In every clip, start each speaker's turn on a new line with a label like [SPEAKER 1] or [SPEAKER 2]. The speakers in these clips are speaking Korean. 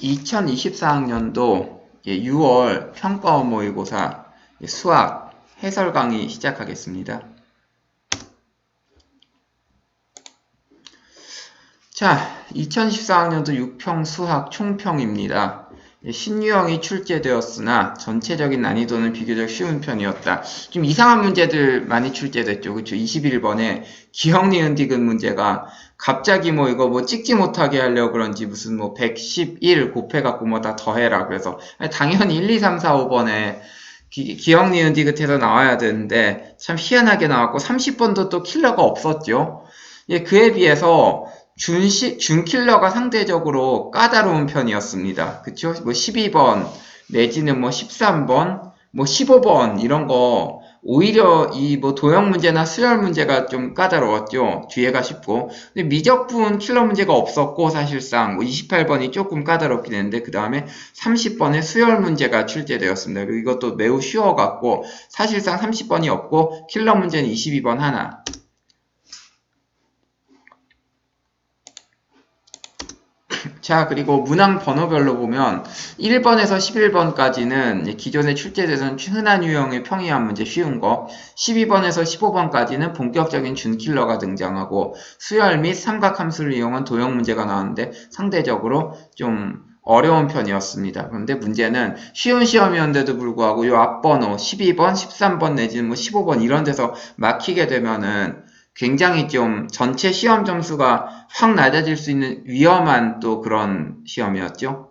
[SPEAKER 1] 2024학년도 6월 평가원 모의고사 수학 해설 강의 시작하겠습니다. 자, 2014학년도 6평 수학 총평입니다. 신유형이 출제되었으나 전체적인 난이도는 비교적 쉬운 편이었다. 좀 이상한 문제들 많이 출제됐죠. 그렇죠? 21번에 기억, 니은, 디귿 문제가 갑자기 이거 찍지 못하게 하려고 그런지 무슨 111 곱해갖고 다 더해라. 그래서 당연히 1, 2, 3, 4, 5번에 기억, 니은, 디귿해서 나와야 되는데 참 희한하게 나왔고 30번도 또 킬러가 없었죠. 그에 비해서 준킬러가 상대적으로 까다로운 편이었습니다. 그쵸? 12번, 내지는 13번, 15번, 이런 거, 오히려 도형 문제나 수열 문제가 좀 까다로웠죠. 뒤에가 쉽고. 근데 미적분 킬러 문제가 없었고, 사실상, 28번이 조금 까다롭긴 했는데, 그 다음에 30번에 수열 문제가 출제되었습니다. 그리고 이것도 매우 쉬워갖고, 사실상 30번이 없고, 킬러 문제는 22번 하나. 자, 그리고 문항 번호별로 보면 1번에서 11번까지는 기존에 출제되던 흔한 유형의 평이한 문제 쉬운 거, 12번에서 15번까지는 본격적인 준킬러가 등장하고 수열 및 삼각함수를 이용한 도형 문제가 나왔는데 상대적으로 좀 어려운 편이었습니다. 그런데 문제는 쉬운 시험이었는데도 불구하고 이 앞번호 12번, 13번 내지는 15번 이런 데서 막히게 되면은 굉장히 좀 전체 시험 점수가 확 낮아질 수 있는 위험한 또 그런 시험이었죠.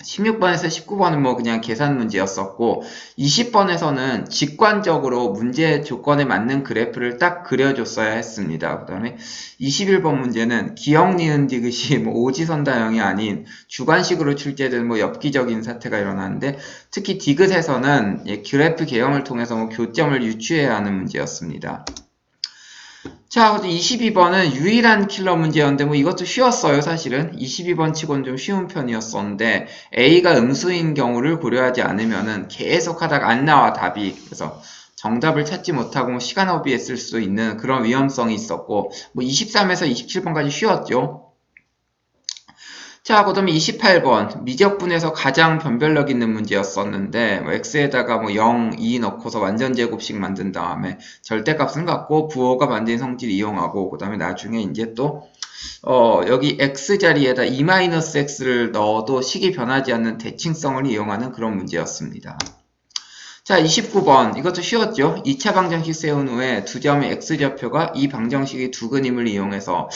[SPEAKER 1] 16번에서 19번은 그냥 계산 문제였었고 20번에서는 직관적으로 문제 조건에 맞는 그래프를 딱 그려줬어야 했습니다. 그 다음에 21번 문제는 기억, 니은, 디귿이 오지선다형이 아닌 주관식으로 출제된 엽기적인 사태가 일어나는데 특히 디귿에서는 그래프 개형을 통해서 교점을 유추해야 하는 문제였습니다. 자, 22번은 유일한 킬러 문제였는데 이것도 쉬웠어요. 사실은 22번 치고는 좀 쉬운 편이었었는데 A가 음수인 경우를 고려하지 않으면은 계속 하다가 안 나와 답이. 그래서 정답을 찾지 못하고 시간 허비했을 수도 있는 그런 위험성이 있었고 23에서 27번까지 쉬웠죠. 자, 그 다음에 28번 미적분에서 가장 변별력 있는 문제였었는데 x에다가 0, 2 넣고서 완전 제곱식 만든 다음에 절대값은 갖고 부호가 만든 성질 이용하고 그 다음에 나중에 이제 또 여기 x 자리에다 2-x를 넣어도 식이 변하지 않는 대칭성을 이용하는 그런 문제였습니다. 자, 29번. 이것도 쉬웠죠? 2차 방정식 세운 후에 두 점의 x좌표가 이 방정식의 두 근임을 이용해서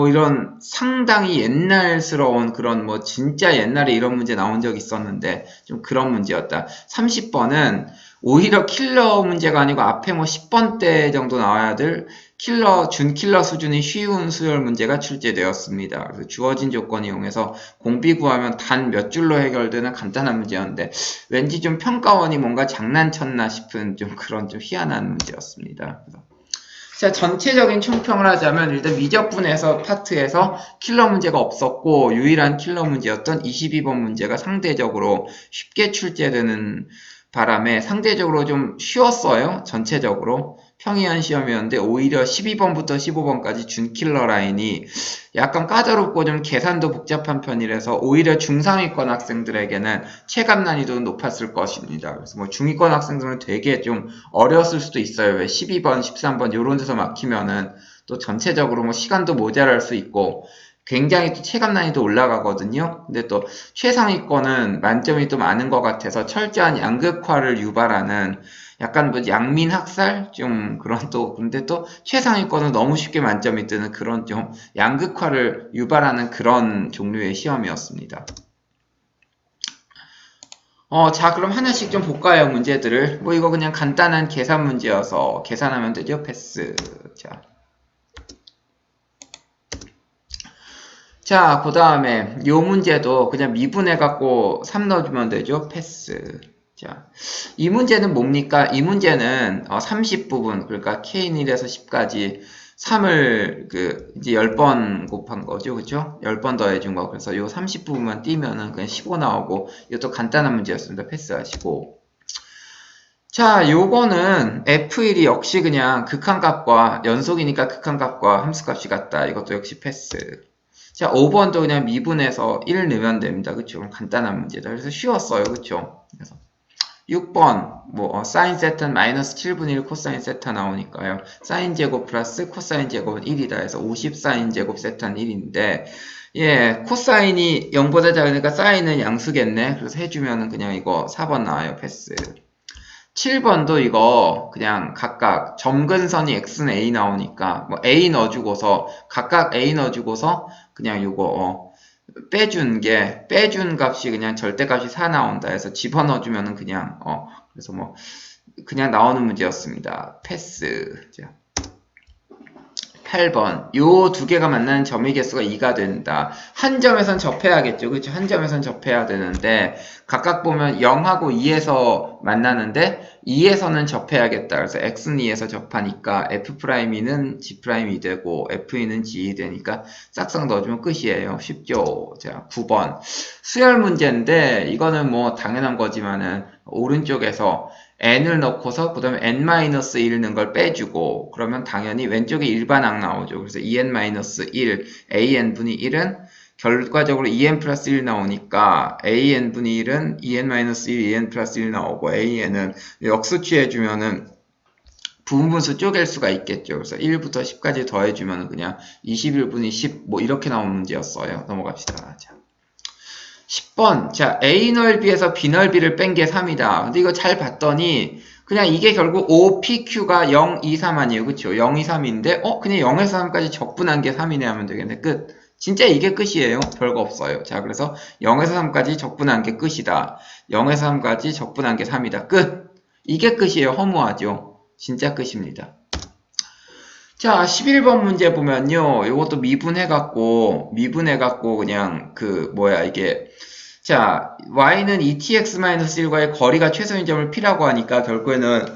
[SPEAKER 1] 이런 상당히 옛날스러운 그런 진짜 옛날에 이런 문제 나온 적 있었는데 좀 그런 문제였다. 30번은 오히려 킬러 문제가 아니고 앞에 10번대 정도 나와야 될 준킬러 수준의 쉬운 수열 문제가 출제되었습니다. 그래서 주어진 조건 이용해서 공비 구하면 단 몇 줄로 해결되는 간단한 문제였는데 왠지 좀 평가원이 뭔가 장난쳤나 싶은 좀 그런 좀 희한한 문제였습니다. 자, 전체적인 총평을 하자면 일단 미적분에서 파트에서 킬러 문제가 없었고 유일한 킬러 문제였던 22번 문제가 상대적으로 쉽게 출제되는 바람에 상대적으로 좀 쉬웠어요. 전체적으로. 평이한 시험이었는데 오히려 12번부터 15번까지 준킬러 라인이 약간 까다롭고 좀 계산도 복잡한 편이라서 오히려 중상위권 학생들에게는 체감 난이도는 높았을 것입니다. 그래서 중위권 학생들은 되게 좀 어려웠을 수도 있어요. 왜 12번, 13번 이런 데서 막히면은 또 전체적으로 시간도 모자랄 수 있고 굉장히 또 체감 난이도 올라가거든요. 근데 또 최상위권은 만점이 또 많은 것 같아서 철저한 양극화를 유발하는 약간 양민 학살? 좀 그런 또, 근데 또 최상위권은 너무 쉽게 만점이 뜨는 그런 좀 양극화를 유발하는 그런 종류의 시험이었습니다. 자, 그럼 하나씩 좀 볼까요, 문제들을. 이거 그냥 간단한 계산 문제여서 계산하면 되죠, 패스. 자, 그 다음에 요 문제도 그냥 미분해갖고 3 넣어주면 되죠, 패스. 자, 이 문제는 뭡니까? 이 문제는 30부분, 그러니까 K1에서 10까지 3을 이제 10번 곱한 거죠. 그쵸? 10번 더해준 거. 그래서 요 30부분만 띄면은 그냥 15 나오고, 이것도 간단한 문제였습니다. 패스하시고. 자, 요거는 F1이 역시 그냥 극한값과 연속이니까 극한값과 함수값이 같다. 이것도 역시 패스. 자, 5번도 그냥 미분해서 1 넣으면 됩니다. 그쵸? 간단한 문제다. 그래서 쉬웠어요. 그쵸? 그래서 6번, 사인 세타는 마이너스 7분의 1 코사인 세타 나오니까요. 사인 제곱 플러스 코사인 제곱은 1이다 해서 50 사인 제곱 세타는 1인데, 예, 코사인이 0보다 작으니까 사인은 양수겠네. 그래서 해주면은 그냥 이거 4번 나와요. 패스. 7번도 이거 그냥 각각 점근선이 x는 a 나오니까 뭐 a 넣어주고서 각각 a 넣어주고서 그냥 이거 빼준 값이 그냥 절대값이 4 나온다 해서 집어넣어주면은 그냥 그래서 뭐 그냥 나오는 문제였습니다. 패스. 자, 8번 요 두 개가 만나는 점의 개수가 2가 된다. 한 점에선 접해야겠죠. 그렇죠? 한 점에선 접해야 되는데 각각 보면 0하고 2에서 만나는데 2에서는 접해야겠다. 그래서 x는 2에서 접하니까 f'는 g'이 되고 f'는 g이 되니까 싹싹 넣어주면 끝이에요. 쉽죠? 자, 9번 수열 문제인데 이거는 뭐 당연한 거지만은 오른쪽에서 n을 넣고서 그 다음에 n-1 넣은 걸 빼주고 그러면 당연히 왼쪽에 일반항 나오죠. 그래서 2n-1 an분의 1은 결과적으로 2n 플러스 1 나오니까 an분의 1은 2n-1 2n 플러스 1 나오고 an은 역수 취해주면은 부분분수 쪼갤 수가 있겠죠. 그래서 1부터 10까지 더해주면 그냥 21분의 10 뭐 이렇게 나오는 문제였어요. 넘어갑시다. 자. 10번. 자, A 넓이에서 B 넓이를 뺀 게 3이다. 근데 이거 잘 봤더니 그냥 이게 결국 OPQ가 0, 2, 3 아니에요. 그쵸? 0, 2, 3인데 그냥 0에서 3까지 적분한 게 3이네 하면 되겠네. 끝. 진짜 이게 끝이에요. 별거 없어요. 자, 그래서 0에서 3까지 적분한 게 끝이다. 0에서 3까지 적분한 게 3이다. 끝. 이게 끝이에요. 허무하죠? 진짜 끝입니다. 자, 11번 문제 보면요. 이것도 미분해갖고 그냥 이게. 자, y는 2tx-1과의 거리가 최소인 점을 p라고 하니까 결국에는,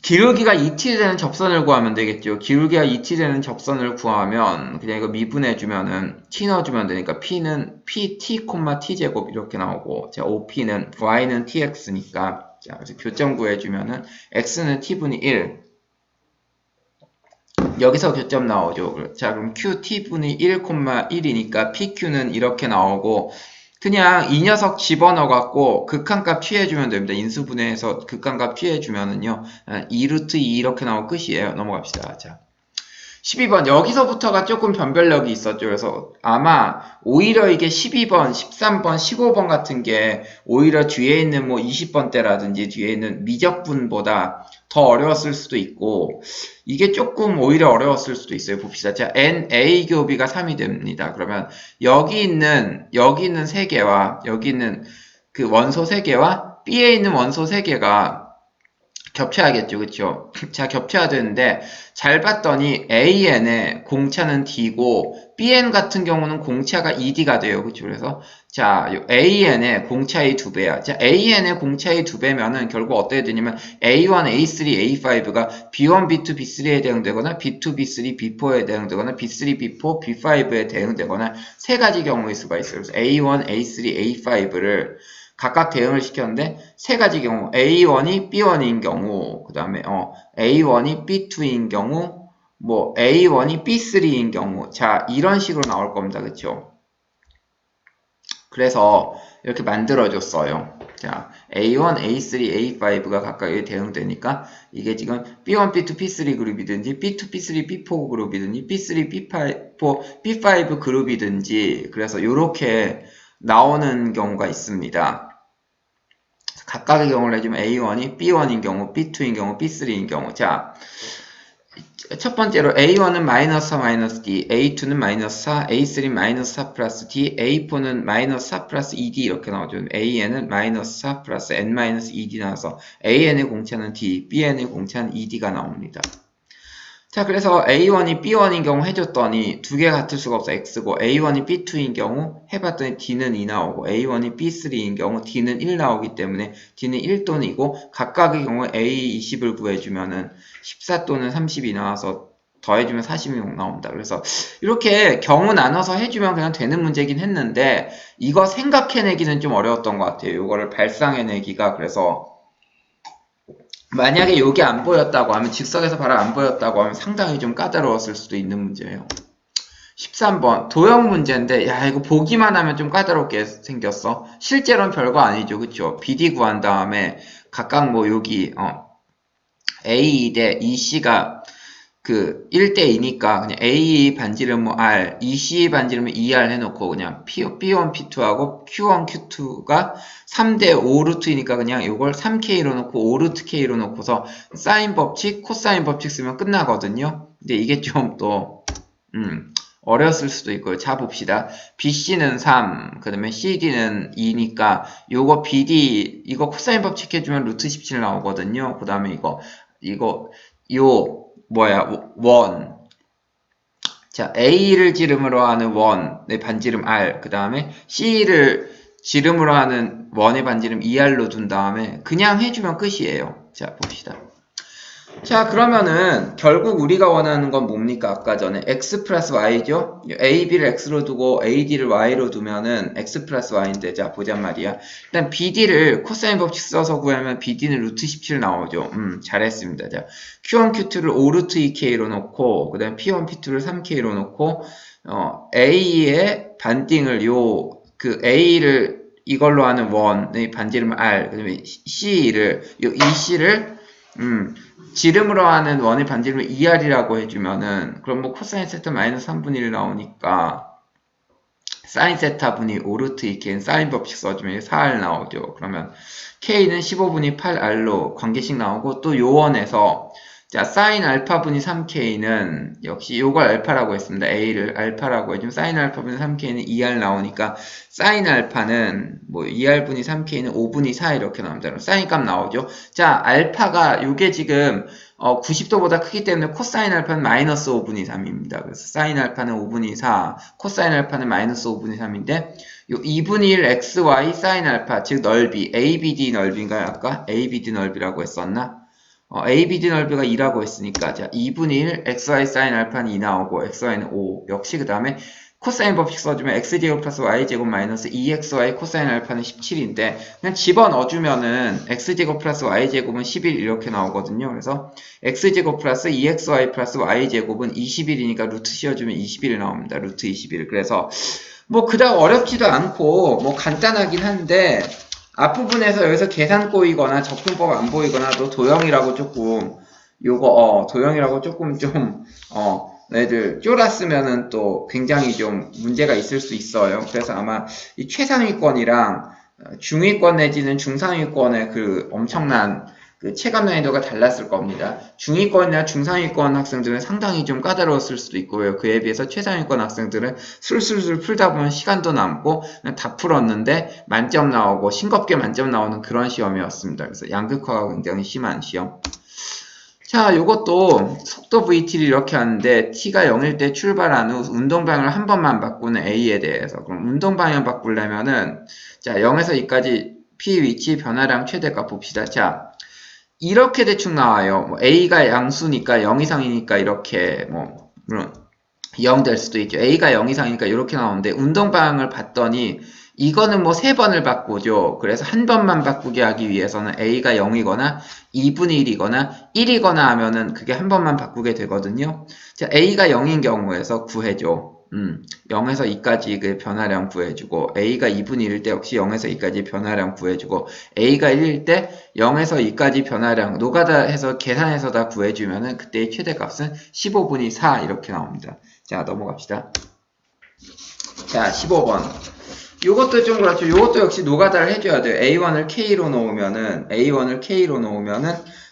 [SPEAKER 1] 기울기가 2t 되는 접선을 구하면 되겠죠. 기울기가 2t 되는 접선을 구하면, 그냥 이거 미분해주면은, t 넣어주면 되니까, p는 pt, t제곱 이렇게 나오고, 자, op는, y는 tx니까, 자, 그래서 교점 구해주면은, x는 t분의 1, 여기서 교점 나오죠. 자, 그럼 qt분의 1,1이니까 pq는 이렇게 나오고 그냥 이 녀석 집어넣어갖고 극한값 취해주면 됩니다. 인수분해해서 극한값 취해주면은요 2루트 2 이렇게 나오고 끝이에요. 넘어갑시다. 자, 12번 여기서부터가 조금 변별력이 있었죠. 그래서 아마 오히려 이게 12번, 13번, 15번 같은 게 오히려 뒤에 있는 뭐 20번대라든지 뒤에 있는 미적분보다 더 어려웠을 수도 있고 이게 조금 오히려 어려웠을 수도 있어요. 봅시다. 자, NA 교비가 3이 됩니다. 그러면 여기 있는 3개와 여기 있는 그 원소 3개와 B에 있는 원소 3개가 겹쳐야겠죠. 그쵸? 자, 겹쳐야 되는데 잘 봤더니 AN의 공차는 D고 BN 같은 경우는 공차가 ED가 돼요. 그쵸? 그래서 자, AN의 공차의 2배야. 자, AN의 공차의 2배면은 결국 어떻게 되냐면 A1, A3, A5가 B1, B2, B3에 대응되거나 B2, B3, B4에 대응되거나 B3, B4, B5에 대응되거나 세 가지 경우일 수가 있어요. 그래서 A1, A3, A5를 각각 대응을 시켰는데 세 가지 경우 A1이 B1인 경우 그 다음에 A1이 B2인 경우 뭐 A1이 B3인 경우 자 이런 식으로 나올 겁니다. 그쵸? 그래서 이렇게 만들어줬어요. 자 A1, A3, A5가 각각 대응되니까 이게 지금 B1, B2, B3 그룹이든지 B2, B3, B4 그룹이든지 B3, B4, B5 그룹이든지 그래서 이렇게 나오는 경우가 있습니다. 각각의 경우를 해주면 A1이 B1인 경우, B2인 경우, B3인 경우. 자, 첫 번째로 A1은 마이너스 4 마이너스 D, A2는 마이너스 4, A3는 마이너스 4 플러스 D, A4는 마이너스 4 플러스 ED 이렇게 나오죠. AN은 마이너스 4 플러스 N 마이너스 ED 나와서 AN의 공차는 D, BN의 공차는 ED가 나옵니다. 자, 그래서 A1이 B1인 경우 해줬더니 두 개 같을 수가 없어. X고 A1이 B2인 경우 해봤더니 D는 2 나오고 A1이 B3인 경우 D는 1 나오기 때문에 D는 1 또는 2고 각각의 경우 A20을 구해주면은 14 또는 30이 나와서 더해주면 46 나옵니다. 그래서 이렇게 경우 나눠서 해주면 그냥 되는 문제긴 했는데 이거 생각해내기는 좀 어려웠던 것 같아요. 이거를 발상해내기가 그래서 만약에 여기 안 보였다고 하면 즉석에서 바로 안 보였다고 하면 상당히 좀 까다로웠을 수도 있는 문제예요. 13번 도형 문제인데 야 이거 보기만 하면 좀 까다롭게 생겼어. 실제로는 별거 아니죠. 그쵸? BD 구한 다음에 각각 뭐 여기 A 대 EC가 그 1대2니까 그냥 A 반지름 뭐 R, EC 반지름은 ER 해놓고 그냥 P1, P2하고 Q1, Q2가 3대5 루트이니까 그냥 이걸 3K로 놓고 5 루트 K로 놓고서 사인 법칙, 코사인 법칙 쓰면 끝나거든요. 근데 이게 좀 또 어려웠을 수도 있고요. 자 봅시다. BC는 3, 그 다음에 CD는 2니까 요거 BD 이거 코사인 법칙 해주면 루트 17 나오거든요. 그 다음에 원. 자, A를 지름으로 하는 원의 반지름 R, 그 다음에 C를 지름으로 하는 원의 반지름 ER로 둔 다음에 그냥 해주면 끝이에요. 자, 봅시다. 자, 그러면은 결국 우리가 원하는 건 뭡니까? 아까 전에 x 플러스 y죠? a, b를 x로 두고 a, d를 y로 두면은 x 플러스 y인데 자, 보잔 말이야. 일단 bd를 코사인 법칙 써서 구하면 bd는 루트 17 나오죠. 잘했습니다. 자, q1, q2를 5 루트 2k로 놓고 그 다음 p1, p2를 3k로 놓고 a의 반띵을 a를 이걸로 하는 원의 반지름 r, 그 다음에 c를 ec를 지름으로 하는 원의 반지름을 ER이라고 해주면은 그럼 뭐 코사인 세타 마이너스 3분의 1 나오니까 사인 세타 분이 5루트 2K는 사인 법칙 써주면 4R 나오죠. 그러면 K는 15분의 8R로 관계식 나오고 또 요원에서 자 사인 알파 분이 3K는 역시 요걸 알파라고 했습니다. A를 알파라고 해주면 사인 알파 분이 3K는 2R 나오니까 사인 알파는 뭐 2R 분이 3K는 5분의 4 이렇게 나옵니다. 사인 값 나오죠. 자 알파가 요게 지금 90도보다 크기 때문에 코사인 알파는 마이너스 5분의 3입니다. 그래서 사인 알파는 5분의 4, 코사인 알파는 마이너스 5분의 3인데 요 2분의 1 xy 사인 알파 즉 넓이 ABD 넓이인가요? 아까 ABD 넓이라고 했었나? ABD 넓이가 2라고 했으니까 자 2분의 1 xy 사인 알파는 2 나오고 xy는 5 역시 그 다음에 코사인 법칙 써주면 x제곱 플러스 y제곱 마이너스 2xy 코사인 알파는 17인데 그냥 집어넣어주면은 x제곱 플러스 y제곱은 11 이렇게 나오거든요. 그래서 x제곱 플러스 2xy 플러스 y제곱은 21이니까 루트 씌워주면 21 나옵니다. 루트 21. 그래서 뭐 그닥 어렵지도 않고 뭐 간단하긴 한데 앞부분에서 여기서 계산 꼬이거나 접근법 안 보이거나 또 도형이라고 조금 도형이라고 조금 좀 애들 쫄았으면은 또 굉장히 좀 문제가 있을 수 있어요. 그래서 아마 이 최상위권이랑 중위권 내지는 중상위권의 그 엄청난 그 체감 난이도가 달랐을 겁니다. 중위권이나 중상위권 학생들은 상당히 좀 까다로웠을 수도 있고요. 그에 비해서 최상위권 학생들은 술술술 풀다 보면 시간도 남고 그냥 다 풀었는데 만점 나오고 싱겁게 만점 나오는 그런 시험이었습니다. 그래서 양극화가 굉장히 심한 시험. 자, 요것도 속도 VT를 이렇게 하는데 t가 0일 때 출발한 후 운동방향을 한 번만 바꾸는 A에 대해서 그럼 운동방향 바꾸려면은 자 0에서 2까지 P 위치 변화량 최대값 봅시다. 자 이렇게 대충 나와요. 뭐 A가 양수니까 0 이상이니까 이렇게 뭐 물론 0 될 수도 있죠. A가 0 이상이니까 이렇게 나오는데 운동방향을 봤더니 이거는 뭐 3번을 바꾸죠. 그래서 한 번만 바꾸게 하기 위해서는 A가 0이거나 2분의 1이거나 1이거나 하면은 그게 한 번만 바꾸게 되거든요. 자, A가 0인 경우에서 구해줘. 0에서 2까지 그 변화량 구해주고 A가 2분의 1일 때 역시 0에서 2까지 변화량 구해주고 A가 1일 때 0에서 2까지 변화량 노가다 해서 계산해서 다 구해주면은 그때의 최대값은 15분의 4 이렇게 나옵니다. 자, 넘어갑시다. 자, 15번. 요것도 좀 그렇죠. 요것도 역시 노가다를 해줘야 돼요. A1을 K로 놓으면은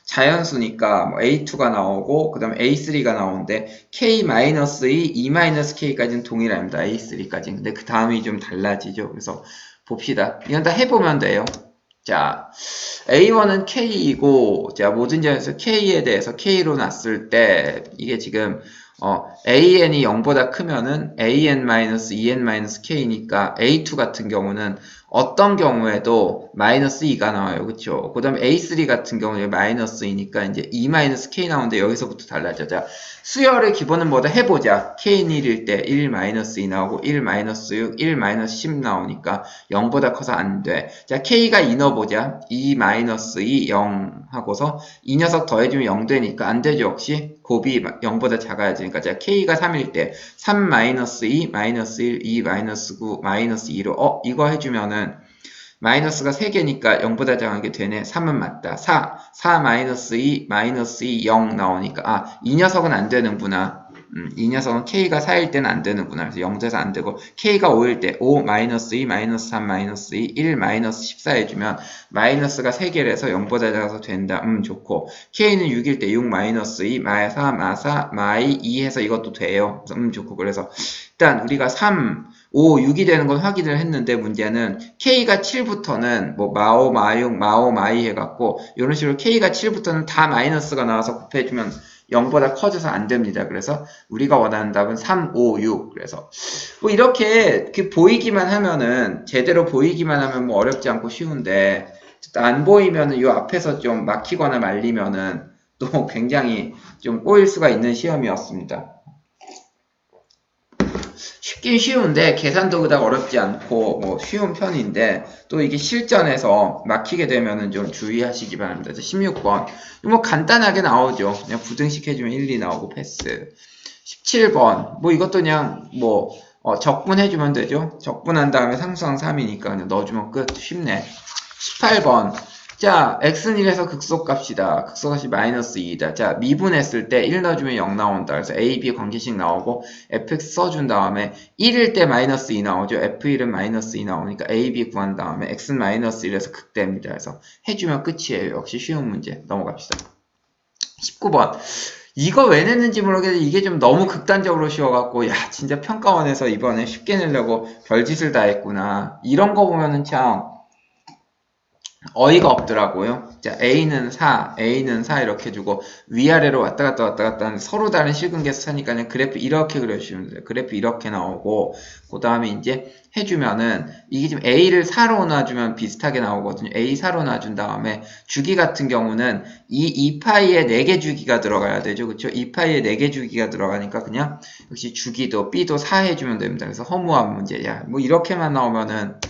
[SPEAKER 1] 자연수니까 뭐 A2가 나오고 그 다음에 A3가 나오는데 K-2, E-K까지는 동일합니다. A3까지는. 근데 그 다음이 좀 달라지죠. 그래서 봅시다. 이건 다 해보면 돼요. 자, A1은 K이고 자 모든 점에서 K에 대해서 K로 놨을 때 이게 지금 AN이 0보다 크면은 AN-EN-K니까 A2 같은 경우는 어떤 경우에도 마이너스 2가 나와요. 그쵸? 그 다음에 A3 같은 경우는 마이너스 2니까 이제 2-K 나오는데 여기서부터 달라져. 자, 수열의 기본은 뭐다? 해보자. K는 1일 때 1-2 나오고 1-6, 1-10 나오니까 0보다 커서 안 돼. 자, K가 2 넣어보자. 2-2, 0 하고서 이 녀석 더해주면 0 되니까 안 되죠. 역시 곱이 0보다 작아야지. 그러니까 자, K가 3일 때 3-2, -1, 2-9, -2로 이거 해주면은 마이너스가 3개니까 0보다 작은 게 되네. 3은 맞다. 4-2, -2, 0 나오니까 이 녀석은 안 되는구나. 이 녀석은 K가 4일 때는 안 되는구나. 그래서 0돼서 안 되고 K가 5일 때 5, -2, -3, -2, 1, -14 해주면 마이너스가 3개라서 0보다 작아서 된다. 좋고 K는 6일 때 6, -2, -4, -2 해서 이것도 돼요. 그래서 좋고 그래서 일단 우리가 3, 5, 6이 되는 건 확인을 했는데 문제는 K가 7부터는 뭐 마오, 마육, 마오, 마이 해갖고 이런 식으로 K가 7부터는 다 마이너스가 나와서 곱해주면 0보다 커져서 안 됩니다. 그래서 우리가 원하는 답은 3, 5, 6. 그래서 뭐 이렇게 보이기만 하면은 제대로 보이기만 하면 뭐 어렵지 않고 쉬운데 안 보이면은 이 앞에서 좀 막히거나 말리면은 또 굉장히 좀 꼬일 수가 있는 시험이었습니다. 쉽긴 쉬운데 계산도 그닥 어렵지 않고 뭐 쉬운 편인데 또 이게 실전에서 막히게 되면은 좀 주의하시기 바랍니다. 16번 뭐 간단하게 나오죠. 그냥 부등식 해주면 1, 2 나오고 패스. 17번 뭐 이것도 그냥 뭐 적분해주면 되죠. 적분한 다음에 상수항 3이니까 그냥 넣어주면 끝. 쉽네. 18번 자, x는 1에서 극소값이다. 극소값이 마이너스 2이다. 자, 미분했을 때 1 넣어주면 0 나온다. 그래서 a, b 관계식 나오고 fx 써준 다음에 1일 때 마이너스 2 나오죠. f1은 마이너스 2 나오니까 a, b 구한 다음에 x는 마이너스 1에서 극대입니다. 그래서 해주면 끝이에요. 역시 쉬운 문제. 넘어갑시다. 19번 이거 왜 냈는지 모르겠는데 이게 좀 너무 극단적으로 쉬워갖고 야 진짜 평가원에서 이번에 쉽게 내려고 별짓을 다 했구나. 이런 거 보면은 참 어이가 없더라고요. 자, A는 4, A는 4 이렇게 주고 위아래로 왔다 갔다 하는데 서로 다른 실근계수 사니까 그냥 그래프 이렇게 그려주시면 돼요. 그래프 이렇게 나오고 그 다음에 이제 해주면은 이게 지금 A를 4로 놔주면 비슷하게 나오거든요. A 4로 놔준 다음에 주기 같은 경우는 이 2파이에 4개 주기가 들어가야 되죠. 그쵸? 2파이에 4개 주기가 들어가니까 그냥 역시 주기도 B도 4 해주면 됩니다. 그래서 허무한 문제야. 뭐 이렇게만 나오면은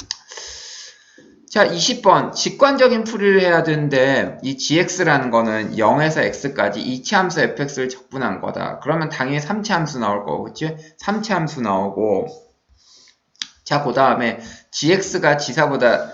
[SPEAKER 1] 자, 20번. 직관적인 풀이를 해야 되는데 이 gx라는 거는 0에서 x까지 2차 함수 fx를 적분한 거다. 그러면 당연히 3차 함수 나올 거고, 그치? 3차 함수 나오고 자, 그 다음에 gx가 지사보다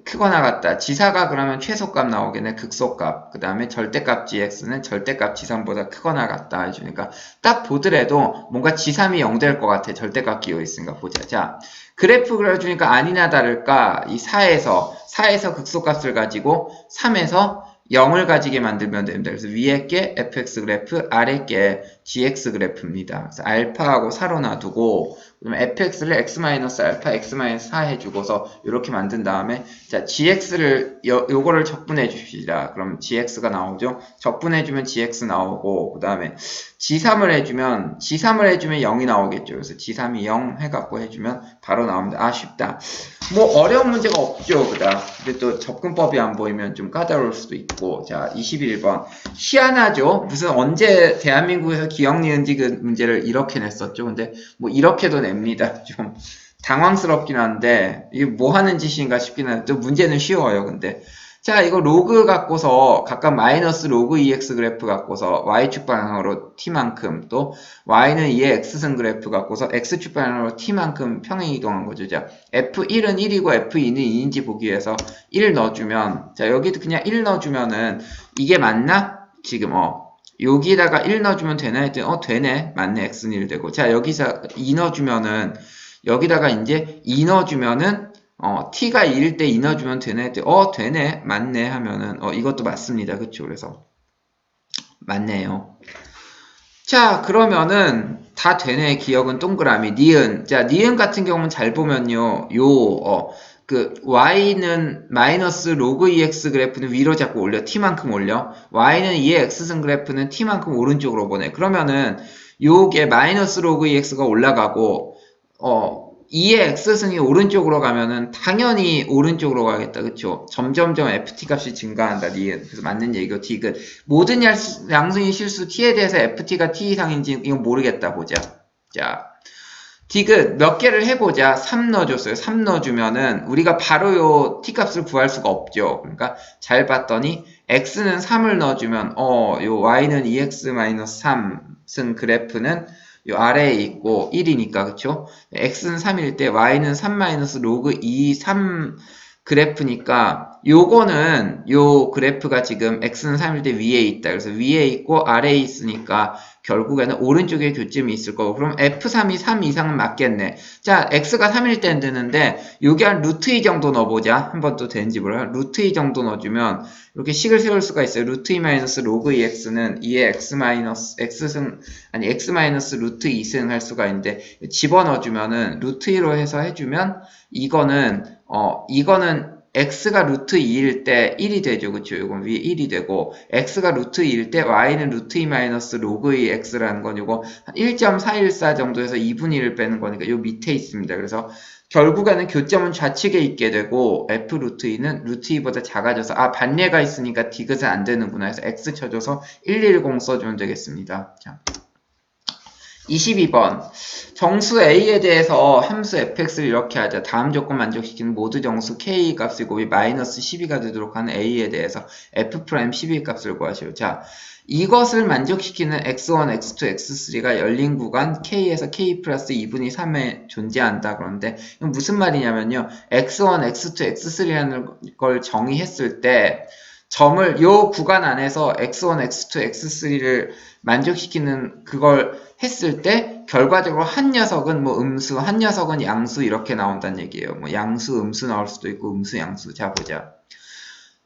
[SPEAKER 1] 크거나 같다. 지사가 그러면 최소값 나오겠네. 극소값. 그 다음에 절대값 gx는 절대값 지삼보다 크거나 같다. 해주니까 딱 보더라도 뭔가 지삼이 0 될 것 같아. 절대값 끼워 있으니까 보자. 자, 그래프 그려주니까 아니나 다를까 이 4에서 극소값을 가지고 3에서 0을 가지게 만들면 됩니다. 그래서 위에 게 fx 그래프, 아래 게 gx 그래프입니다. 그래서 알파하고 4로 놔두고 그러면 fx를 x-알파, x-4 해주고서 이렇게 만든 다음에 자 gx를 요거를 적분해 줍시다. 그럼 gx가 나오죠. 적분해주면 gx 나오고 그 다음에 g3을 해주면 0이 나오겠죠. 그래서 g3이 0 해갖고 해주면 바로 나옵니다. 아 쉽다. 뭐 어려운 문제가 없죠. 그다. 근데 또 접근법이 안 보이면 좀 까다로울 수도 있고. 자 21번 희한하죠. 무슨 언제 대한민국에서 기억 니은지 그 문제를 이렇게 냈었죠. 근데 뭐 이렇게도 냅니다. 좀 당황스럽긴 한데 이게 뭐 하는 짓인가 싶긴 한데 또 문제는 쉬워요. 근데 자 이거 로그 갖고서 각각 마이너스 로그 2x 그래프 갖고서 y축 방향으로 t만큼 또 y는 2의 x승 그래프 갖고서 x축 방향으로 t만큼 평행 이동한 거죠. 자 f1은 1이고 f2는 2인지 보기 위해서 1 넣어주면 자 여기도 그냥 1 넣어주면은 이게 맞나? 지금 여기다가 1 넣어주면 되나 했더니 되네. 맞네. x는 1 되고 자 여기서 2 넣어주면은 여기다가 이제 2 넣어주면은 t가 2일 때 2 넣어주면 되네 했더니 되네. 맞네 하면은 이것도 맞습니다. 그쵸? 그래서 맞네요. 자 그러면은 다 되네. 기억은 동그라미 니은 자 니은 같은 경우는 잘 보면요 y는 마이너스 로그 2x 그래프는 위로 자꾸 올려. t만큼 올려. y는 2의 x승 그래프는 t만큼 오른쪽으로 보내. 그러면은 요게 마이너스 로그 2x가 올라가고 2의 x승이 오른쪽으로 가면은 당연히 오른쪽으로 가겠다. 그쵸? 점점점 ft 값이 증가한다. 니은. 그래서 맞는 얘기고, 디귿. 모든 양수인 실수 t에 대해서 ft가 t 이상인지 이건 모르겠다. 보자. 자, 디귿 몇 개를 해보자. 3 넣어줬어요. 3 넣어주면은 우리가 바로 요 t 값을 구할 수가 없죠. 그러니까 잘 봤더니 x는 3을 넣어주면 요 y는 2x-3승 그래프는 요 아래에 있고 1이니까 그쵸? x는 3일 때 y는 3-로그 2, 3 그래프니까 요거는 요 그래프가 지금 x는 3일 때 위에 있다. 그래서 위에 있고 아래에 있으니까 결국에는 오른쪽에 교점이 있을 거고 그럼 f3이 3 이상은 맞겠네. 자, x가 3일 땐 되는데 여기 한 루트 2 정도 넣어보자. 한번 또 되는지 몰라요. 루트 2 정도 넣어주면 이렇게 식을 세울 수가 있어요. 루트 2 마이너스 로그 2x는 2의 x 마이너스 x승 아니 x 마이너스 루트 2승 할 수가 있는데 집어넣어주면은 루트 2로 해서 해주면 이거는 x가 루트 2일 때 1이 되죠. 그쵸? 이건 위에 1이 되고, x가 루트 2일 때 y는 루트 2 마이너스 로그 2 x라는 건 이거 1.414 정도에서 2분의 1을 빼는 거니까 요 밑에 있습니다. 그래서 결국에는 교점은 좌측에 있게 되고, f 루트 2는 루트 2보다 작아져서, 반례가 있으니까 디귿은 안 되는구나 해서 x 쳐줘서 110 써주면 되겠습니다. 자. 22번 정수 A에 대해서 함수 fx를 이렇게 하자. 다음 조건 만족시키는 모두 정수 k 값이고 마이너스 12가 되도록 하는 A에 대해서 f' 12 값을 구하시오. 자, 이것을 만족시키는 x1, x2, x3가 열린 구간 k에서 k 플러스 2분의 3에 존재한다. 그런데 이건 무슨 말이냐면요. x1, x2, x3라는 걸 정의했을 때 점을 요 구간 안에서 x1, x2, x3를 만족시키는 그걸 했을 때 결과적으로 한 녀석은 뭐 음수, 한 녀석은 양수 이렇게 나온다는 얘기예요. 뭐 양수, 음수 나올 수도 있고 음수, 양수. 자, 보자.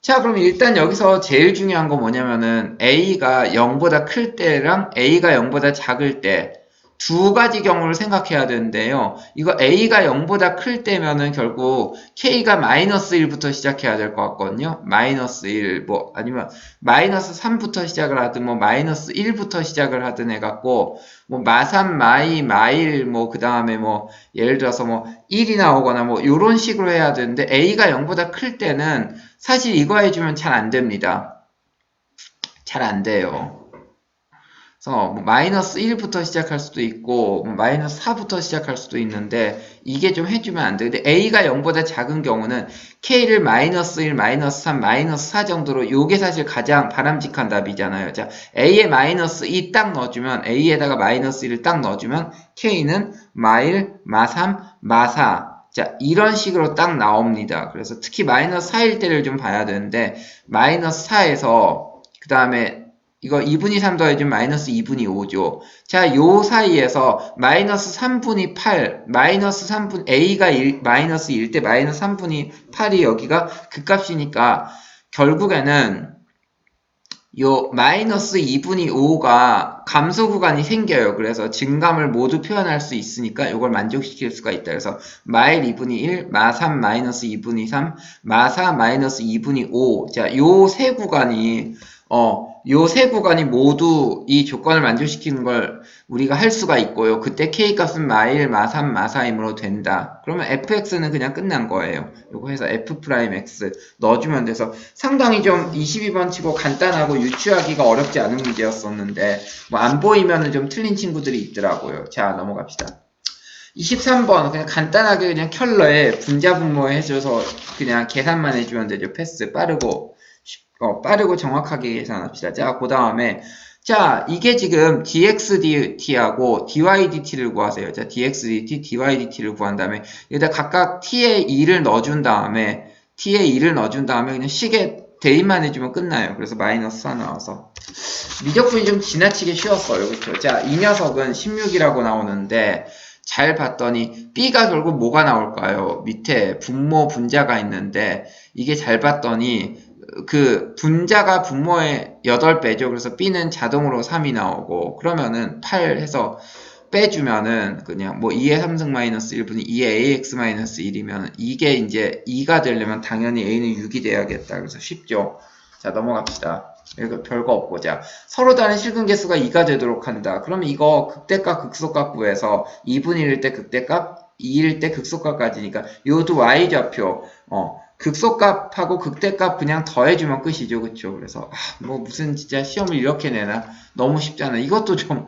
[SPEAKER 1] 자, 그럼 일단 여기서 제일 중요한 건 뭐냐면은 A가 0보다 클 때랑 A가 0보다 작을 때 두 가지 경우를 생각해야 되는데요. 이거 A가 0보다 클 때면은 결국 K가 마이너스 1부터 시작해야 될 것 같거든요. 마이너스 1, 뭐, 아니면 마이너스 3부터 시작을 하든, 뭐, 마이너스 1부터 시작을 하든 해갖고, 뭐, 마3, 마2, 마1, 뭐, 그 다음에 뭐, 예를 들어서 뭐, 1이 나오거나 뭐, 요런 식으로 해야 되는데, A가 0보다 클 때는 사실 이거 해주면 잘 안 됩니다. 잘 안 돼요. 그래서 뭐 마이너스 1부터 시작할 수도 있고 뭐 마이너스 4부터 시작할 수도 있는데 이게 좀 해주면 안 돼. 근데 A가 0보다 작은 경우는 K를 마이너스 1, 마이너스 3, 마이너스 4 정도로 요게 사실 가장 바람직한 답이잖아요. 자, A에 마이너스 2 딱 넣어주면 A에다가 마이너스 1을 딱 넣어주면 K는 마1, 마3, 마4 자, 이런 식으로 딱 나옵니다. 그래서 특히 마이너스 4일 때를 좀 봐야 되는데 마이너스 4에서 그 다음에 이거 2분의 3 더해주면 마이너스 2분의 5죠. 자, 요 사이에서 마이너스 3분의 8, 마이너스 3분, A가 마이너스 1 때 마이너스 3분의 8이 여기가 그 값이니까 결국에는 요 마이너스 2분의 5가 감소 구간이 생겨요. 그래서 증감을 모두 표현할 수 있으니까 이걸 만족시킬 수가 있다. 그래서 마일 2분의 1, 마3 마이너스 2분의 3, 마4 마이너스 2분의 5. 자, 요 세 구간이 요 세 구간이 모두 이 조건을 만족시키는 걸 우리가 할 수가 있고요. 그때 K값은 마1, 마3, 마4이므로 된다. 그러면 fx는 그냥 끝난 거예요. 요거 해서 f'x 넣어주면 돼서 상당히 좀 22번 치고 간단하고 유추하기가 어렵지 않은 문제였었는데 뭐 안 보이면은 좀 틀린 친구들이 있더라고요. 자, 넘어갑시다. 23번 그냥 간단하게 그냥 컬러에 분자 분모 해줘서 그냥 계산만 해주면 되죠. 패스 빠르고 빠르고 정확하게 계산합시다. 자, 그 다음에 자, 이게 지금 dxdt하고 dydt를 구하세요. 자, dxdt, dydt를 구한 다음에 여기다 각각 t에 2를 넣어준 다음에 그냥 식에 대입만 해주면 끝나요. 그래서 마이너스 4 나와서 미적분이 좀 지나치게 쉬웠어요. 그렇죠? 자, 이 녀석은 16이라고 나오는데 잘 봤더니 B가 결국 뭐가 나올까요? 밑에 분모 분자가 있는데 이게 잘 봤더니 그 분자가 분모의 8배죠. 그래서 B는 자동으로 3이 나오고 그러면은 8 해서 빼주면은 그냥 뭐 2의 3승 마이너스 1분의 2의 ax 마이너스 1이면 이게 이제 2가 되려면 당연히 a는 6이 돼야겠다. 그래서 쉽죠. 자, 넘어갑시다. 이거 별거 없고 자 서로 다른 실근 개수가 2가 되도록 한다. 그러면 이거 극대값 극소값 구해서 2분의 1일 때 극대값 2일 때 극소값까지니까 요도 y좌표 극소값하고 극대값 그냥 더해주면 끝이죠. 그쵸? 그래서 뭐 무슨 진짜 시험을 이렇게 내나 너무 쉽잖아. 이것도 좀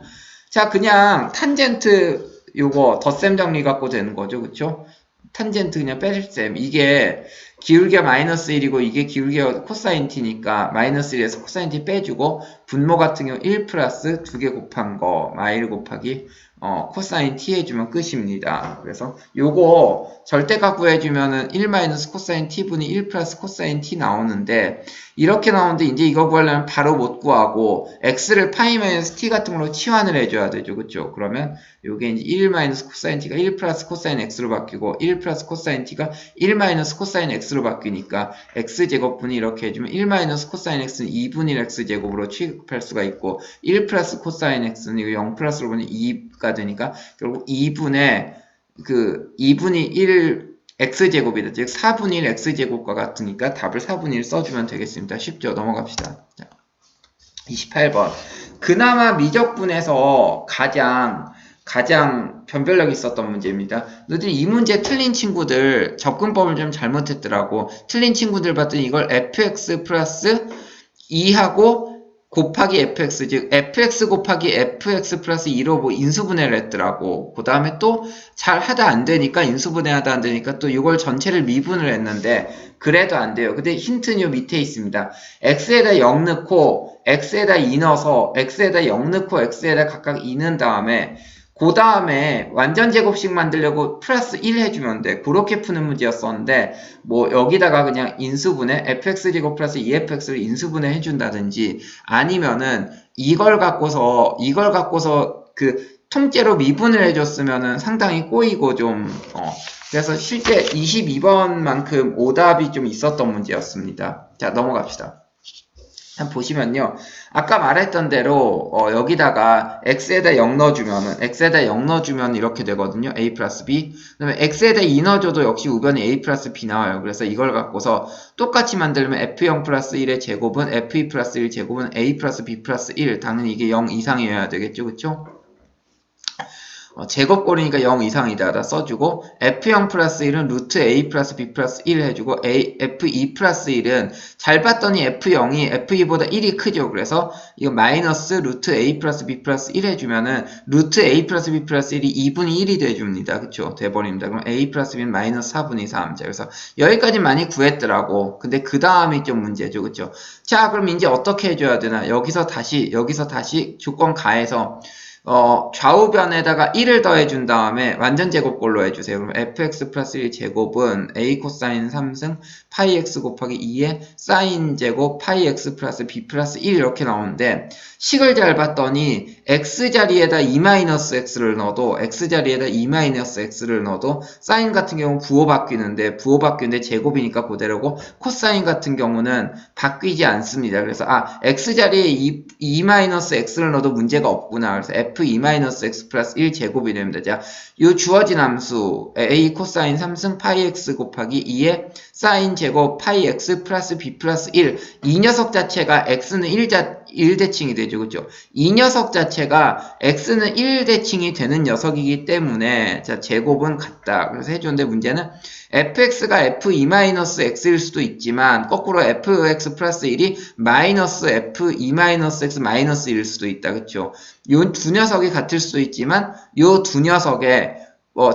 [SPEAKER 1] 자 그냥 탄젠트 요거 덧셈 정리 갖고 되는 거죠. 그쵸? 탄젠트 그냥 뺄셈. 이게 기울기가 마이너스 1이고 이게 기울기가 코사인 t니까 마이너스 1에서 코사인 t 빼주고 분모 같은 경우 1 플러스 2개 곱한 거 마일 곱하기 코사인 t 해주면 끝입니다. 그래서 요거 절대값 구해주면은 1 마이너스 코사인 t분이 1 플러스 코사인 t 나오는데 이렇게 나오는데 이제 이거 구하려면 바로 못 구하고 x를 파이 마이너스 t 같은 걸로 치환을 해줘야 되죠. 그쵸? 그러면 요게 이제 1 마이너스 코사인 t가 1 플러스 코사인 x로 바뀌고 1 플러스 코사인 t가 1 마이너스 코사인 x로 바뀌니까 x제곱분이 이렇게 해주면 1 마이너스 코사인 x는 2분의 x제곱으로 취급할 수가 있고 1 플러스 코사인 x는 이거 0 플러스로 보니 2가 되니까 결국 2분의 1 x제곱이다. 즉 4분의 1 x제곱과 같으니까 답을 4분의 1 써주면 되겠습니다. 쉽죠? 넘어갑시다. 자, 28번. 그나마 미적분에서 가장 변별력이 있었던 문제입니다. 너희들이 이 문제 틀린 친구들 접근법을 좀 잘못했더라고. 틀린 친구들 봤더니 이걸 fx 플러스 2하고 곱하기 fx, 즉 fx 곱하기 fx 플러스 2로 뭐 인수분해를 했더라고. 그 다음에 또 잘 하다 안 되니까 인수분해하다 안 되니까 또 이걸 전체를 미분을 했는데 그래도 안 돼요. 근데 힌트는 요 밑에 있습니다. x에다 0 넣고 x에다 2 넣어서 x에다 0 넣고 x에다 각각 2 넣은 다음에 그 다음에 완전 제곱식 만들려고 플러스 1 해주면 돼. 그렇게 푸는 문제였었는데 뭐 여기다가 그냥 인수분해 fx제곱 플러스 2fx를 인수분해 해준다든지 아니면은 이걸 갖고서 그 통째로 미분을 해줬으면은 상당히 꼬이고 좀 그래서 실제 22번만큼 오답이 좀 있었던 문제였습니다. 자 넘어갑시다. 한번 보시면요. 아까 말했던 대로 여기다가 x에다 0 넣어주면 이렇게 되거든요. a 플러스 b. 그 다음에 x에다 2 넣어줘도 역시 우변이 a 플러스 b 나와요. 그래서 이걸 갖고서 똑같이 만들면 f0 플러스 1의 제곱은 f2 플러스 1 제곱은 a 플러스 b 플러스 1. 당연히 이게 0 이상이어야 되겠죠. 그쵸? 제곱꼴이니까 0 이상이다 써주고 f0 플러스 1은 루트 a 플러스 b 플러스 1 해주고 f2 플러스 1은 잘 봤더니 f0이 f2보다 1이 크죠. 그래서 이거 마이너스 루트 a 플러스 b 플러스 1 해주면은 루트 a 플러스 b 플러스 1이 2분의 1이 돼줍니다. 그쵸? 돼버립니다. 그럼 a 플러스 b는 마이너스 4분의 3. 자, 그래서 여기까지 많이 구했더라고. 근데 그 다음이 좀 문제죠. 그쵸? 자, 그럼 이제 어떻게 해줘야 되나? 여기서 다시 조건 가해서 좌우변에다가 1을 더해준 다음에 완전 제곱꼴로 해주세요. 그럼 fx 플러스 1 제곱은 a 코사인 3승 파이 x 곱하기 2의 사인 제곱 파이 x 플러스 b 플러스 1 이렇게 나오는데 식을 잘 봤더니 x자리에다 2-x를 넣어도 x자리에다 2-x를 넣어도 사인 같은 경우 부호 바뀌는데 제곱이니까 그대로고 코사인 같은 경우는 바뀌지 않습니다. 그래서 x자리에 2-x를 넣어도 문제가 없구나. 그래서 f2-x 플러스 1 제곱이 됩니다. 자, 요 주어진 함수 a 코사인 3승 파이 x 곱하기 2의 사인 제곱 파이 x 플러스 b 플러스 1. 이 녀석 자체가 x는 1대칭이 되죠. 그죠? 이 녀석 자체가 x는 1대칭이 되는 녀석이기 때문에 자, 제곱은 같다. 그래서 해줬는데 문제는 fx가 f2-x일 수도 있지만 거꾸로 fx 플러스 1이 마이너스 f2-x 마이너스 1일 수도 있다. 그쵸? 요 두 녀석이 같을 수도 있지만 요 두 녀석의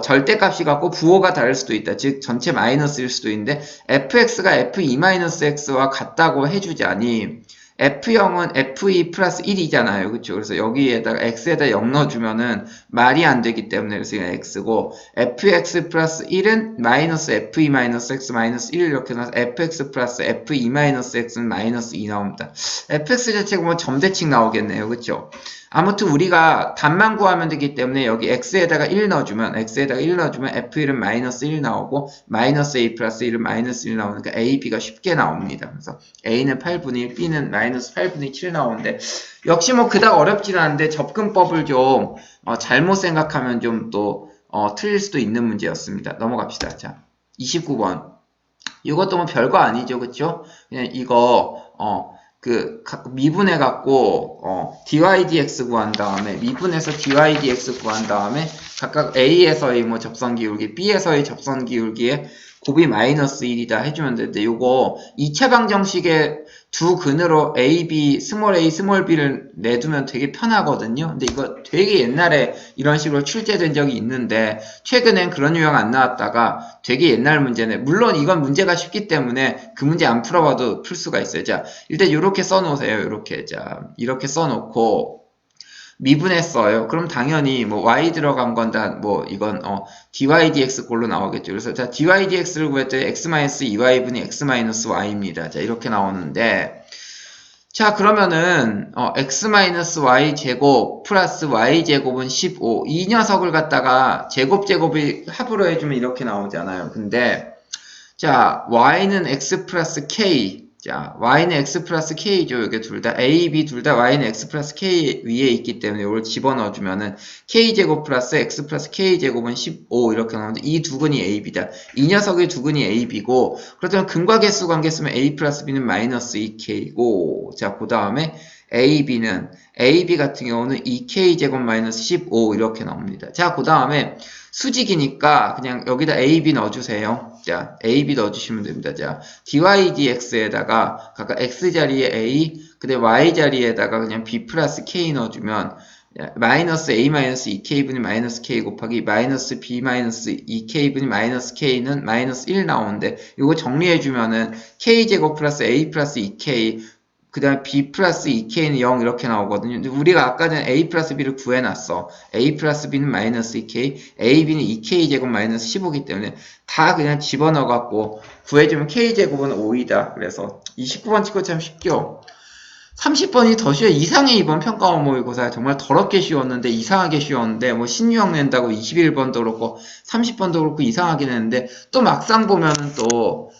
[SPEAKER 1] 절대값이 같고 부호가 다를 수도 있다. 즉 전체 마이너스일 수도 있는데 fx가 f2-x와 같다고 해주자니 f0은 f2 플러스 1이잖아요. 그쵸? 그래서 여기에다가 x에다 0 넣어주면은 말이 안 되기 때문에 그래서 이건 x고 fx 플러스 1은 마이너스 f2-x 마이너스 1 이렇게 나와서 fx 플러스 f2-x는 마이너스 2 나옵니다. fx 자체가 뭐 점대칭 나오겠네요. 그쵸? 아무튼 우리가 답만 구하면 되기 때문에 여기 x에다가 1 넣어주면 f1은 마이너스 1 나오고 마이너스 a 플러스 1은 마이너스 1 나오니까 a, b가 쉽게 나옵니다. 그래서 a는 8분의 1, b는 마이너스 8분의 7 나오는데 역시 뭐 그닥 어렵진 않은데 접근법을 좀 잘못 생각하면 좀 또 틀릴 수도 있는 문제였습니다. 넘어갑시다. 자, 29번. 이것도 뭐 별거 아니죠. 그쵸? 그냥 이거 미분해갖고, dy dx 구한 다음에, 미분해서 dy dx 구한 다음에, 각각 A에서의 뭐 접선 기울기, B에서의 접선 기울기에 곱이 마이너스 1이다 해주면 되는데 요거 2차 방정식의 두 근으로 A, B, 스몰 a, 스몰 b를 내두면 되게 편하거든요. 근데 이거 되게 옛날에 이런 식으로 출제된 적이 있는데 최근엔 그런 유형 안 나왔다가 되게 옛날 문제네. 물론 이건 문제가 쉽기 때문에 그 문제 안 풀어봐도 풀 수가 있어요. 자, 일단 이렇게 써놓으세요. 이렇게. 자, 이렇게 써놓고 미분했어요. 그럼 당연히 뭐 y 들어간 건 다 뭐 이건 dy dx 꼴로 나오겠죠. 그래서 자 dy dx를 구했더니 x-2y분이 x-y입니다. 자 이렇게 나오는데 자 그러면은 x-y 제곱 플러스 y 제곱은 15 이 녀석을 갖다가 제곱이 합으로 해주면 이렇게 나오잖아요. 근데 자 y는 x 플러스 k 자, y는 x 플러스 k죠. 이게 둘 다, a, b 둘 다 y는 x 플러스 k 위에 있기 때문에 이걸 집어넣어주면은 k제곱 플러스 x 플러스 k제곱은 15 이렇게 나오는데 이 두 근이 a, b다. 이 녀석의 두 근이 a, b고 그렇다면 근과 개수 관계 쓰면 a 플러스 b는 마이너스 2k고 자, 그 다음에 a, b 같은 경우는 2k제곱 마이너스 15 이렇게 나옵니다. 자, 그 다음에 수직이니까 그냥 여기다 a, b 넣어주세요. 자, a, b 넣어주시면 됩니다. 자, dy, dx에다가 각각 x 자리에 a, 근데 y 자리에다가 그냥 b 플러스 k 넣어주면 마이너스 a 마이너스 2k분이 마이너스 k 곱하기 마이너스 b 마이너스 2k분이 마이너스 k는 마이너스 1 나오는데 이거 정리해주면은 k제곱 플러스 a 플러스 2k 그 다음에 b 플러스 2k는 0 이렇게 나오거든요. 근데 우리가 아까 전에 a 플러스 b를 구해놨어. a 플러스 b는 마이너스 2k, a, b는 2k 제곱 마이너스 15이기 때문에 다 그냥 집어넣어갖고 구해주면 k 제곱은 5이다. 그래서 29번 찍고 참 쉽죠. 30번이 더 쉬워요. 이상해 이번 평가원 모의고사 정말 더럽게 쉬웠는데 이상하게 쉬웠는데 뭐 신유형 낸다고 21번도 그렇고 30번도 그렇고 이상하긴 했는데 또 막상 보면은 또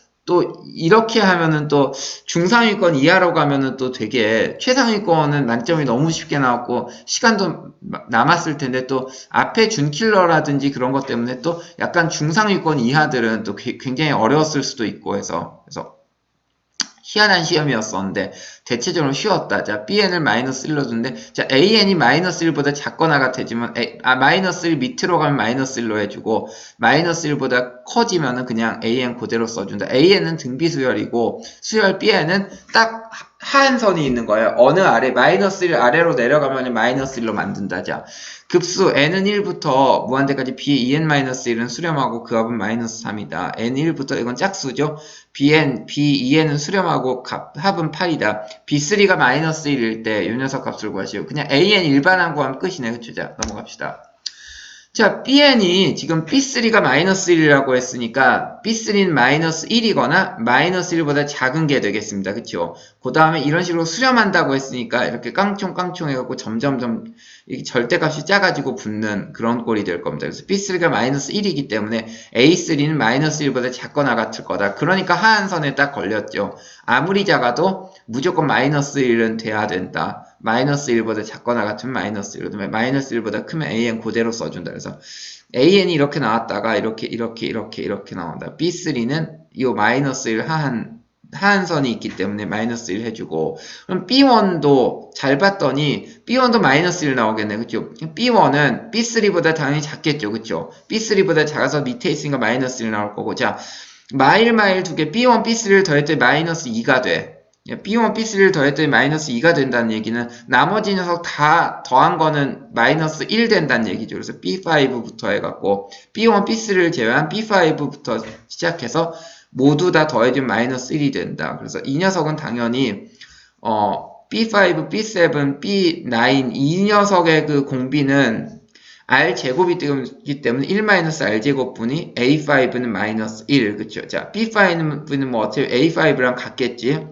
[SPEAKER 1] 이렇게 하면은 또 중상위권 이하로 가면은 또 되게 최상위권은 만점이 너무 쉽게 나왔고 시간도 남았을 텐데 또 앞에 준킬러라든지 그런 것 때문에 또 약간 중상위권 이하들은 또 굉장히 어려웠을 수도 있고 해서 희한한 시험이었었는데 대체적으로 쉬웠다. 자, bn을 마이너스 1로 두는데 자, an이 마이너스 1보다 작거나 같아지면 마이너스 1 밑으로 가면 마이너스 1로 해주고 마이너스 1보다 커지면은 그냥 an 그대로 써준다. an은 등비수열이고 수열 bn은 딱 하한선이 있는 거예요. 어느 아래 마이너스 1 아래로 내려가면 마이너스 1로 만든다. 자, 급수 n은 1부터 무한대까지 b2n-1은 수렴하고 그 합은 마이너스 3이다. n1부터 이건 짝수죠. b2n은 수렴하고 합은 8이다. b3가 마이너스 1일 때 이 녀석 값을 구하시오. 그냥 an 일반항 구하면 끝이네. 그쵸? 자, 넘어갑시다. 자, bn이 지금 b3가 마이너스 1이라고 했으니까 b3는 마이너스 1이거나 마이너스 1보다 작은 게 되겠습니다. 그쵸? 그 다음에 이런 식으로 수렴한다고 했으니까 이렇게 깡총깡총 해갖고 점점점 이게 절대값이 작아지고 붙는 그런 꼴이 될 겁니다. 그래서 b3가 마이너스 1이기 때문에 a3는 마이너스 1보다 작거나 같을 거다. 그러니까 하한선에 딱 걸렸죠. 아무리 작아도 무조건 마이너스 1은 돼야 된다. 마이너스 1보다 작거나 같으면 마이너스 1, 그다음에 마이너스 1보다 크면 an 그대로 써준다. 그래서 an이 이렇게 나왔다가 이렇게 나온다. b3는 이 마이너스 1 하한선이 있기 때문에 마이너스 1 해주고 그럼 b1도 잘 봤더니 b1도 마이너스 1 나오겠네. 그쵸? b1은 b3보다 당연히 작겠죠. 그쵸? b3보다 작아서 밑에 있으니까 마이너스 1 나올 거고 자 마일 두 개 b1, b3를 더했더니 마이너스 2가 돼. b1, b3를 더했더니 마이너스 2가 된다는 얘기는 나머지 녀석 다 더한 거는 마이너스 1 된다는 얘기죠. 그래서 b5부터 해갖고 b1, b3를 제외한 b5부터 시작해서 모두 다 더해지면 마이너스 1이 된다. 그래서 이 녀석은 당연히 b5, b7, b9 이 녀석의 그 공비는 r제곱이기 때문에 1-r제곱분이 a5는 마이너스 1 그쵸? 자 b5는 뭐 어차피 a5랑 같겠지?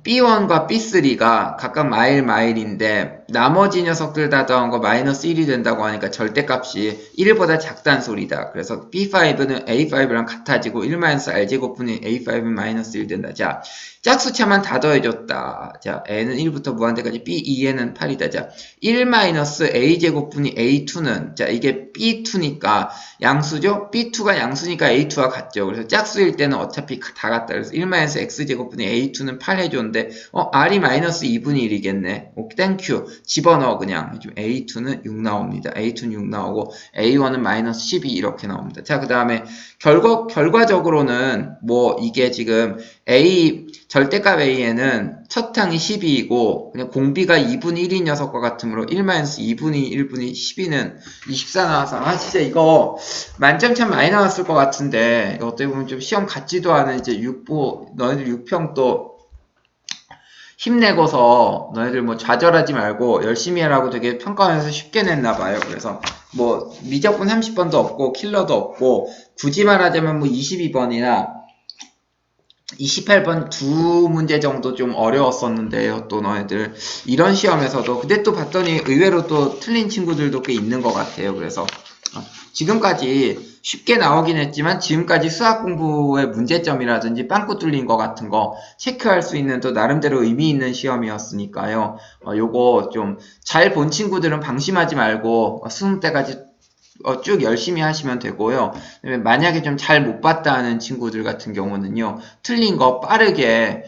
[SPEAKER 1] B1과 B3가 각각 마일인데 나머지 녀석들 다 더한 거 마이너스 1이 된다고 하니까 절대값이 1보다 작다는 소리다. 그래서 B5는 A5랑 같아지고 1-R제곱분의 A5은 마이너스 1 된다. 자, 짝수차만 다 더해줬다. 자, N은 1부터 무한대까지 B2N은 8이다. 자, 1-A제곱분의 A2는 자, 이게 B2니까 양수죠? B2가 양수니까 A2와 같죠. 그래서 짝수일 때는 어차피 다 같다. 그래서 1-X제곱분의 A2는 A2는 8 해줬는데 R이 마이너스 2분의 1이겠네. 오케이, 땡큐. 집어넣어 그냥. A2는 6 나옵니다. A2는 6 나오고 A1은 마이너스 12 이렇게 나옵니다. 자, 그 다음에 결과적으로는 뭐 이게 지금 절대값 A에는 첫 항이 12이고 그냥 공비가 2분의 1인 녀석과 같으므로 1-2분의 1분의 12는 24 나와서 진짜 이거 만점 참 많이 나왔을 것 같은데 이거 어떻게 보면 좀 시험 같지도 않은 이제 너희들 6평 또 힘내고서 너희들 뭐 좌절하지 말고 열심히 하라고 되게 평가원에서 쉽게 냈나 봐요. 그래서 뭐 미적분 30번도 없고 킬러도 없고 굳이 말하자면 뭐 22번이나 28번 두 문제 정도 좀 어려웠었는데요. 또 너희들 이런 시험에서도 근데 또 봤더니 의외로 또 틀린 친구들도 꽤 있는 것 같아요. 그래서 지금까지 쉽게 나오긴 했지만 지금까지 수학 공부의 문제점이라든지 빵꾸 뚫린 거 같은 거 체크할 수 있는 또 나름대로 의미 있는 시험이었으니까요. 요거 좀 잘 본 친구들은 방심하지 말고 수능 때까지 쭉 열심히 하시면 되고요. 만약에 좀 잘 못 봤다 하는 친구들 같은 경우는요. 틀린 거 빠르게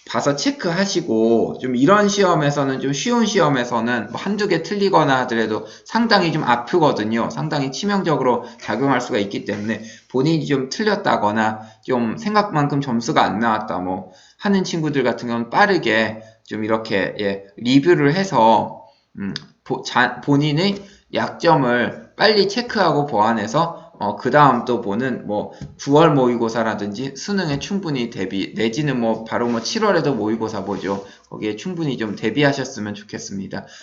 [SPEAKER 1] 봐서 체크하시고 좀 이런 시험에서는 좀 쉬운 시험에서는 뭐 한두 개 틀리거나 하더라도 상당히 좀 아프거든요. 상당히 치명적으로 작용할 수가 있기 때문에 본인이 좀 틀렸다거나 좀 생각만큼 점수가 안 나왔다 뭐 하는 친구들 같은 경우는 빠르게 좀 이렇게 리뷰를 해서 본인의 약점을 빨리 체크하고 보완해서 그 다음 또 보는 뭐 9월 모의고사라든지 수능에 충분히 대비 내지는 뭐 바로 뭐 7월에도 모의고사 보죠. 거기에 충분히 좀 대비하셨으면 좋겠습니다.